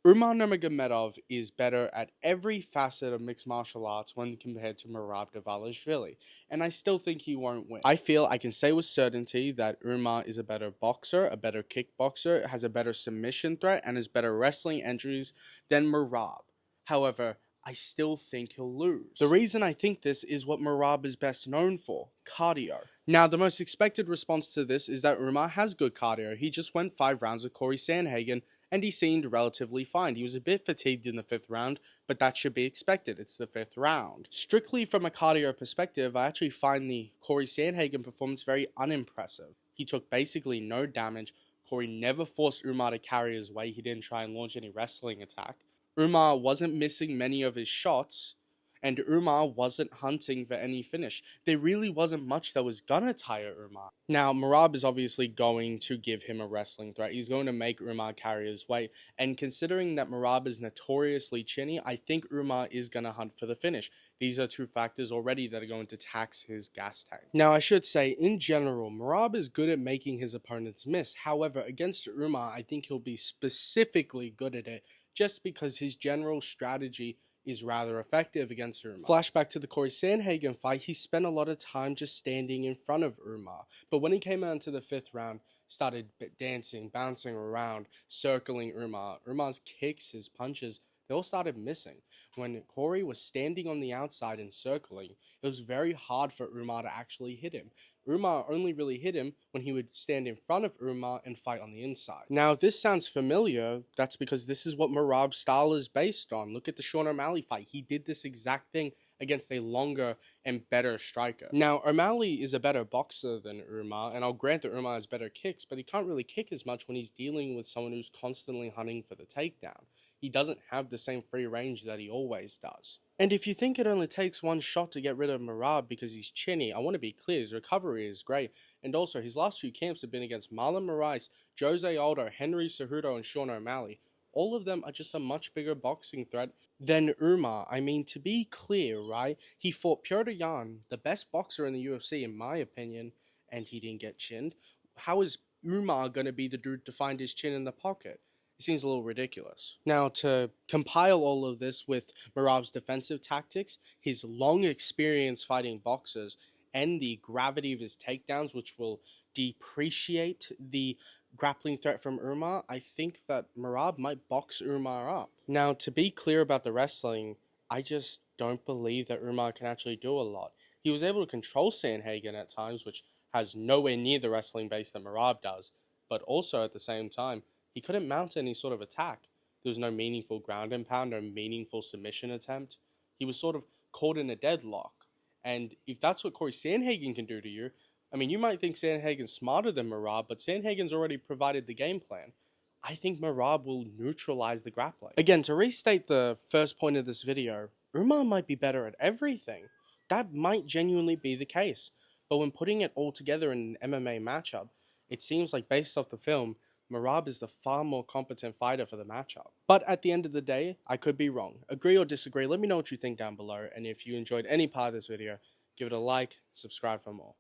Umar Nurmagomedov is better at every facet of mixed martial arts when compared to Merab Dvalishvili, and I still think he won't win. I feel I can say with certainty that Umar is a better boxer, a better kickboxer, has a better submission threat, and has better wrestling entries than Merab. However, I still think he'll lose. The reason I think this is what Merab is best known for: cardio. Now, the most expected response to this is that Umar has good cardio. He just went 5 rounds with Corey Sandhagen, and he seemed relatively fine. He was a bit fatigued in the 5th round, but that should be expected. It's the 5th round. Strictly from a cardio perspective, I actually find the Corey Sandhagen performance very unimpressive. He took basically no damage. Corey never forced Umar to carry his weight. He didn't try and launch any wrestling attack. Umar wasn't missing many of his shots, and Umar wasn't hunting for any finish. There really wasn't much that was gonna tire Umar. Now, Merab is obviously going to give him a wrestling threat. He's going to make Umar carry his weight, and considering that Merab is notoriously chinny, I think Umar is gonna hunt for the finish. These are 2 factors already that are going to tax his gas tank. Now, I should say, in general, Merab is good at making his opponents miss. However, against Umar, I think he'll be specifically good at it, just because his general strategy is rather effective against Umar. Flashback to the Corey Sandhagen fight, he spent a lot of time just standing in front of Umar. But when he came out into the 5th round, started dancing, bouncing around, circling Umar. Umar's kicks, his punches, they all started missing. When Corey was standing on the outside and circling, it was very hard for Umar to actually hit him. Umar only really hit him when he would stand in front of Umar and fight on the inside. Now, if this sounds familiar, that's because this is what Merab's style is based on. Look at the Sean O'Malley fight. He did this exact thing against a longer and better striker. Now, O'Malley is a better boxer than Umar, and I'll grant that Umar has better kicks, but he can't really kick as much when he's dealing with someone who's constantly hunting for the takedown. He doesn't have the same free range that he always does. And if you think it only takes one shot to get rid of Merab because he's chinny, I want to be clear, his recovery is great. And also, his last few camps have been against Marlon Moraes, Jose Aldo, Henry Cejudo, and Sean O'Malley. All of them are just a much bigger boxing threat than Umar. I mean, to be clear, right? He fought Petr Yan, the best boxer in the UFC, in my opinion, and he didn't get chinned. How is Umar going to be the dude to find his chin in the pocket? It seems a little ridiculous. Now, to compile all of this with Merab's defensive tactics, his long experience fighting boxers, and the gravity of his takedowns, which will depreciate the grappling threat from Umar, I think that Merab might box Umar up. Now, to be clear about the wrestling, I just don't believe that Umar can actually do a lot. He was able to control Sandhagen at times, which has nowhere near the wrestling base that Merab does, but also at the same time, he couldn't mount any sort of attack. There was no meaningful ground and pound, no meaningful submission attempt. He was sort of caught in a deadlock. And if that's what Corey Sandhagen can do to you, I mean, you might think Sandhagen's smarter than Merab, but Sandhagen's already provided the game plan. I think Merab will neutralize the grappling. Again, to restate the first point of this video, Umar might be better at everything. That might genuinely be the case. But when putting it all together in an MMA matchup, it seems like based off the film, Merab is the far more competent fighter for the matchup. But at the end of the day, I could be wrong. Agree or disagree, let me know what you think down below. And if you enjoyed any part of this video, give it a like, subscribe for more.